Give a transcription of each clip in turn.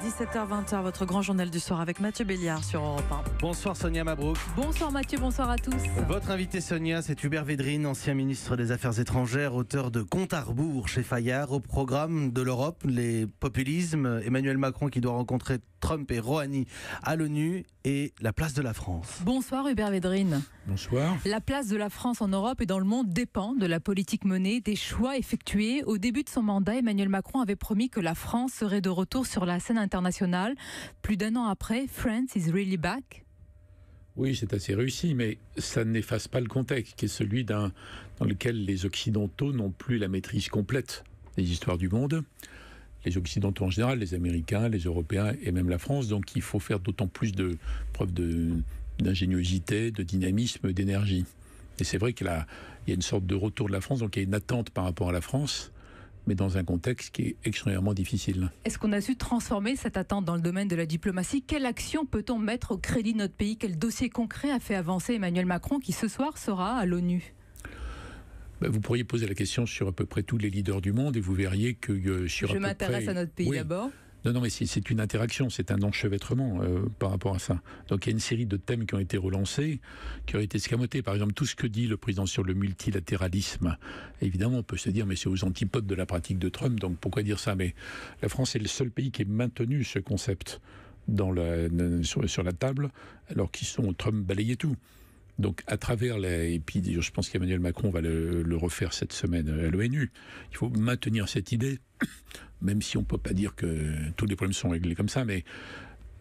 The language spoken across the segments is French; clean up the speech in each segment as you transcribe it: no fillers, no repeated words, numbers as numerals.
17h-20h, votre grand journal du soir avec Mathieu Béliard sur Europe 1. Bonsoir Sonia Mabrouk. Bonsoir Mathieu, bonsoir à tous. Votre invité Sonia, c'est Hubert Védrine, ancien ministre des Affaires étrangères, auteur de Compte à rebours chez Fayard. Au programme de l'Europe, les populismes, Emmanuel Macron qui doit rencontrer Trump et Rouhani à l'ONU et la place de la France. Bonsoir Hubert Védrine. Bonsoir. La place de la France en Europe et dans le monde dépend de la politique menée, des choix effectués. Au début de son mandat, Emmanuel Macron avait promis que la France serait de retour sur la scène internationale. Plus d'un an après, France is really back. Oui, c'est assez réussi, mais ça n'efface pas le contexte, qui est celui dans lequel les Occidentaux n'ont plus la maîtrise complète des histoires du monde. Les Occidentaux en général, les Américains, les Européens et même la France. Donc il faut faire d'autant plus de preuves d'ingéniosité, de dynamisme, d'énergie. Et c'est vrai qu'il y a une sorte de retour de la France, donc il y a une attente par rapport à la France, mais dans un contexte qui est extrêmement difficile. Est-ce qu'on a su transformer cette attente dans le domaine de la diplomatie? Quelle action peut-on mettre au crédit de notre pays? Quel dossier concret a fait avancer Emmanuel Macron qui ce soir sera à l'ONU? Vous pourriez poser la question sur à peu près tous les leaders du monde et vous verriez que sur Je m'intéresse à notre pays d'abord. Non, mais c'est une interaction, c'est un enchevêtrement par rapport à ça. Donc il y a une série de thèmes qui ont été relancés, qui ont été escamotés. Par exemple, tout ce que dit le président sur le multilatéralisme. Évidemment, on peut se dire, mais c'est aux antipodes de la pratique de Trump, donc pourquoi dire ça? Mais la France est le seul pays qui ait maintenu ce concept sur la table, alors Trump balayait tout. Donc, à travers et puis je pense qu'Emmanuel Macron va le refaire cette semaine à l'ONU. Il faut maintenir cette idée, même si on ne peut pas dire que tous les problèmes sont réglés comme ça, mais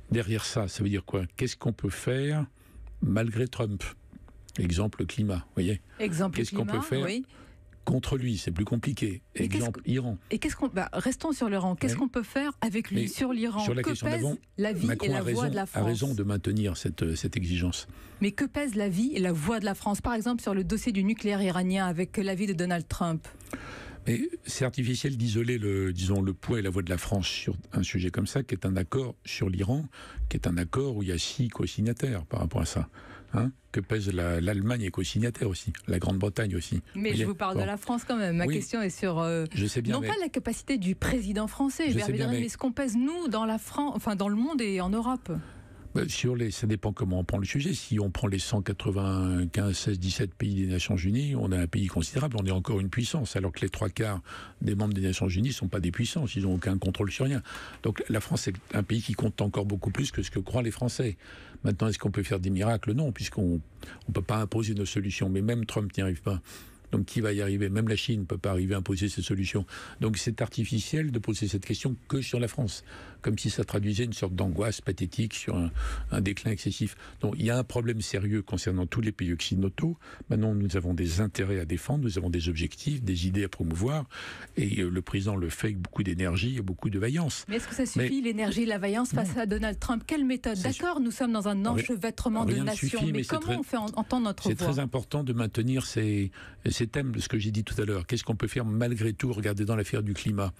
derrière ça, ça veut dire quoi? Qu'est-ce qu'on peut faire malgré Trump? Exemple climat, vous voyez? Exemple Qu'est-ce qu'on peut faire contre lui? C'est plus compliqué. Exemple Iran. Et restons sur l'Iran. Qu'est-ce qu'on peut faire avec lui sur l'Iran? Sur la question d'avant, la vie Macron et la voix de la France. a raison de maintenir cette exigence. Mais que pèse la vie et la voix de la France? Par exemple, sur le dossier du nucléaire iranien avec l'avis de Donald Trump. Mais c'est artificiel d'isoler le poids et la voix de la France sur un sujet comme ça, qui est un accord sur l'Iran, qui est un accord où il y a 6 co-signataires par rapport à ça. Que pèse l'Allemagne est co-signataire aussi, la Grande-Bretagne aussi. Mais je vous parle de la France quand même. Ma question est sur je sais bien, pas la capacité du président français, mais ce qu'on pèse nous dans la France, enfin dans le monde et en Europe. Ça dépend comment on prend le sujet. Si on prend les 195, 16, 17 pays des Nations Unies, on a un pays considérable, on est encore une puissance, alors que les 3/4 des membres des Nations Unies ne sont pas des puissances, ils n'ont aucun contrôle sur rien. Donc la France est un pays qui compte encore beaucoup plus que ce que croient les Français. Maintenant, est-ce qu'on peut faire des miracles? Non, puisqu'on ne peut pas imposer nos solutions, mais même Trump n'y arrive pas. Donc qui va y arriver? Même la Chine ne peut pas arriver à imposer ses solutions. Donc c'est artificiel de poser cette question que sur la France, comme si ça traduisait une sorte d'angoisse pathétique sur un déclin excessif. Donc il y a un problème sérieux concernant tous les pays occidentaux. Maintenant, nous avons des intérêts à défendre, nous avons des objectifs, des idées à promouvoir, et le président le fait avec beaucoup d'énergie et beaucoup de vaillance. Mais est-ce que ça suffit, l'énergie et la vaillance face à Donald Trump? Quelle méthode? D'accord, nous sommes dans un enchevêtrement de nations, mais comment on fait entendre notre voix? C'est très important de maintenir ces thèmes de ce que j'ai dit tout à l'heure. Qu'est-ce qu'on peut faire malgré tout? Regardez dans l'affaire du climat.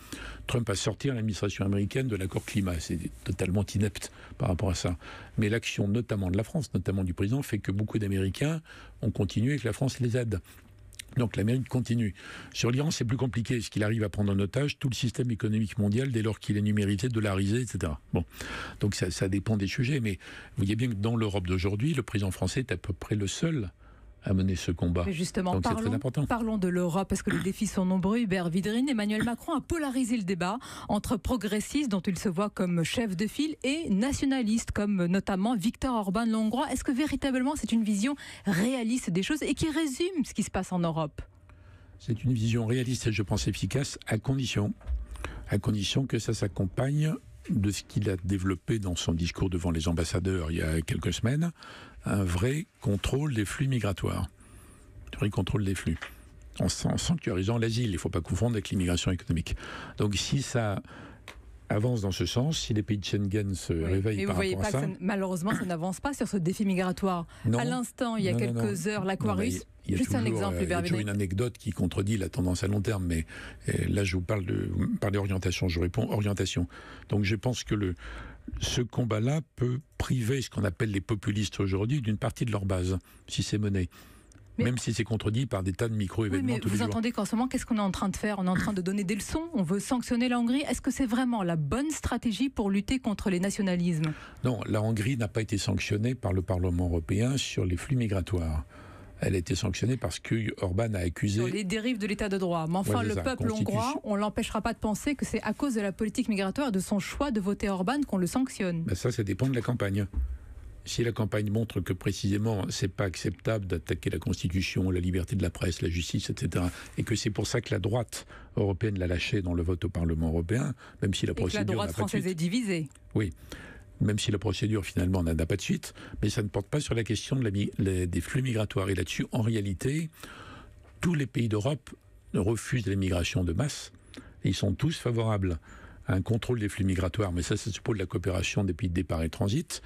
Trump a sorti l'administration américaine de l'accord climat. C'est totalement inepte par rapport à ça. Mais l'action notamment de la France, notamment du président, fait que beaucoup d'Américains ont continué et que la France les aide. Donc l'Amérique continue. Sur l'Iran, c'est plus compliqué. Est-ce qu'il arrive à prendre en otage tout le système économique mondial dès lors qu'il est numérisé, dollarisé, etc. Bon, donc ça dépend des sujets. Mais vous voyez bien que dans l'Europe d'aujourd'hui, le président français est à peu près le seul à mener ce combat. Mais justement, donc, parlons de l'Europe, parce que les défis sont nombreux. Hubert Védrine, Emmanuel Macron a polarisé le débat entre progressistes, dont il se voit comme chef de file, et nationalistes, comme notamment Viktor Orban, le Hongrois. Est-ce que véritablement c'est une vision réaliste des choses et qui résume ce qui se passe en Europe? C'est une vision réaliste et je pense efficace, à condition que ça s'accompagne de ce qu'il a développé dans son discours devant les ambassadeurs il y a quelques semaines, un vrai contrôle des flux migratoires. Un vrai contrôle des flux. En sanctuarisant l'asile, il ne faut pas confondre avec l'immigration économique. Donc si ça avance dans ce sens, si les pays de Schengen se réveillent par rapport à ça... Malheureusement, ça n'avance pas sur ce défi migratoire. Non, à l'instant, il y a quelques heures, l'Aquarius... Juste un exemple, il y a toujours une anecdote qui contredit la tendance à long terme, mais là je vous parle d'orientation, je réponds orientation. Donc je pense que ce combat-là peut priver ce qu'on appelle les populistes aujourd'hui d'une partie de leur base, si c'est mené. même si c'est contredit par des tas de micro-événements tous les jours. Vous entendez qu'en ce moment, qu'est-ce qu'on est en train de faire? On est en train de donner des leçons, on veut sanctionner la Hongrie. Est-ce que c'est vraiment la bonne stratégie pour lutter contre les nationalismes? Non, la Hongrie n'a pas été sanctionnée par le Parlement européen sur les flux migratoires. Elle a été sanctionnée parce que Orban a accusé... Sur les dérives de l'état de droit. Mais enfin, le peuple hongrois, on ne l'empêchera pas de penser que c'est à cause de la politique migratoire et de son choix de voter Orban qu'on le sanctionne. Ben ça dépend de la campagne. Si la campagne montre que précisément c'est pas acceptable d'attaquer la Constitution, la liberté de la presse, la justice, etc., et que c'est pour ça que la droite européenne l'a lâché dans le vote au Parlement européen, même si la procédure et que la droite française est divisée. Oui, même si la procédure finalement n'a pas de suite, mais ça ne porte pas sur la question des flux migratoires. Et là-dessus, en réalité, tous les pays d'Europe refusent l'immigration de masse, et ils sont tous favorables à un contrôle des flux migratoires, mais ça suppose la coopération des pays de départ et transit.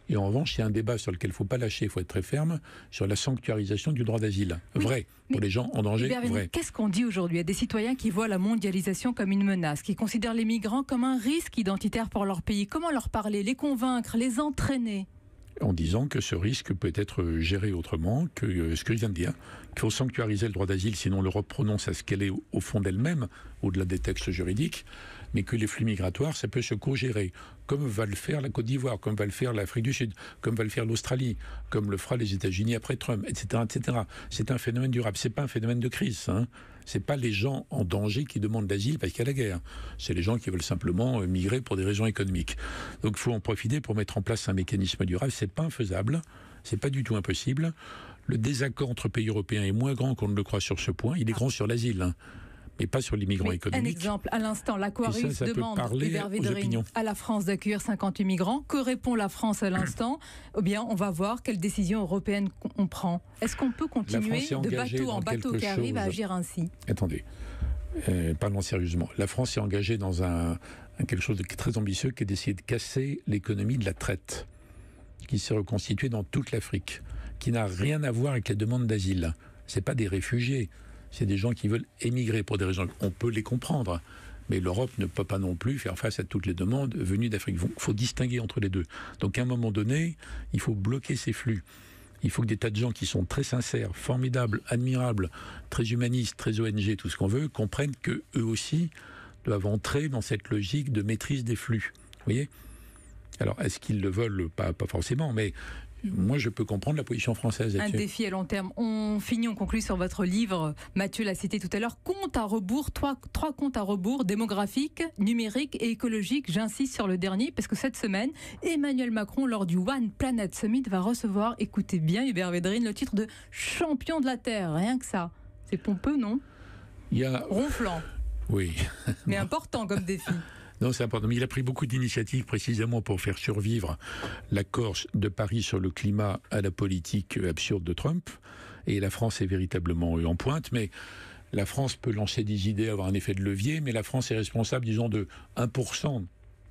Et en revanche, il y a un débat sur lequel il ne faut pas lâcher, il faut être très ferme, sur la sanctuarisation du droit d'asile. Vrai, pour les gens en danger, vrai. Qu'est-ce qu'on dit aujourd'hui à des citoyens qui voient la mondialisation comme une menace, qui considèrent les migrants comme un risque identitaire pour leur pays? Comment leur parler, les convaincre, les entraîner? En disant que ce risque peut être géré autrement que ce que je viens de dire, qu'il faut sanctuariser le droit d'asile, sinon l'Europe prononce à ce qu'elle est au fond d'elle-même, au-delà des textes juridiques, mais que les flux migratoires, ça peut se co-gérer, comme va le faire la Côte d'Ivoire, comme va le faire l'Afrique du Sud, comme va le faire l'Australie, comme le fera les États-Unis après Trump, etc., etc. C'est un phénomène durable, c'est pas un phénomène de crise, hein. C'est pas les gens en danger qui demandent l'asile parce qu'il y a la guerre. C'est les gens qui veulent simplement migrer pour des raisons économiques. Donc il faut en profiter pour mettre en place un mécanisme durable. C'est pas infaisable, c'est pas du tout impossible. Le désaccord entre pays européens est moins grand qu'on ne le croit sur ce point. Il est grand sur l'asile, hein, mais pas sur les migrants économiques. Un exemple, à l'instant, l'Aquarius demande Hubert Védrine à la France d'accueillir 58 migrants. Que répond la France à l'instant? Eh bien, on va voir quelle décision européenne on prend. Est-ce qu'on peut continuer de bateau en bateau qui arrive à agir ainsi? Attendez, parlons sérieusement. La France est engagée dans quelque chose de très ambitieux qui est d'essayer de casser l'économie de la traite, qui s'est reconstituée dans toute l'Afrique, qui n'a rien à voir avec la demande d'asile. Ce n'est pas des réfugiés. C'est des gens qui veulent émigrer pour des raisons. On peut les comprendre, mais l'Europe ne peut pas non plus faire face à toutes les demandes venues d'Afrique. Il faut distinguer entre les deux. Donc à un moment donné, il faut bloquer ces flux. Il faut que des tas de gens qui sont très sincères, formidables, admirables, très humanistes, très ONG, tout ce qu'on veut, comprennent qu'eux aussi doivent entrer dans cette logique de maîtrise des flux. Vous voyez ? Alors, est-ce qu'ils le veulent? Pas forcément, mais moi, je peux comprendre la position française là-dessus. Un défi à long terme. On conclut sur votre livre, Mathieu l'a cité tout à l'heure, compte à rebours, trois comptes à rebours, démographique, numérique et écologique. J'insiste sur le dernier, parce que cette semaine, Emmanuel Macron, lors du One Planet Summit, va recevoir, écoutez bien Hubert Védrine, le titre de champion de la Terre. Rien que ça. C'est pompeux, non? Ronflant. Oui. Mais important comme défi. Non, c'est important. Mais il a pris beaucoup d'initiatives précisément pour faire survivre l'accord de Paris sur le climat à la politique absurde de Trump. Et la France est véritablement en pointe. Mais la France peut lancer des idées, avoir un effet de levier, mais la France est responsable, disons, de 1%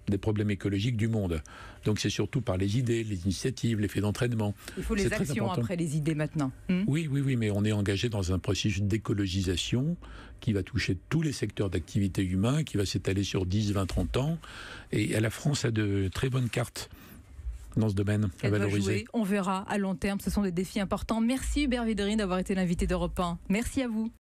des problèmes écologiques du monde. Donc c'est surtout par les idées, les initiatives, l'effet d'entraînement. Il faut les actions après les idées maintenant. Oui, mais on est engagé dans un processus d'écologisation qui va toucher tous les secteurs d'activité humain, qui va s'étaler sur 10, 20, 30 ans. Et la France a de très bonnes cartes dans ce domaine à valoriser. On verra à long terme, ce sont des défis importants. Merci Hubert Védrine d'avoir été l'invité d'Europe 1. Merci à vous.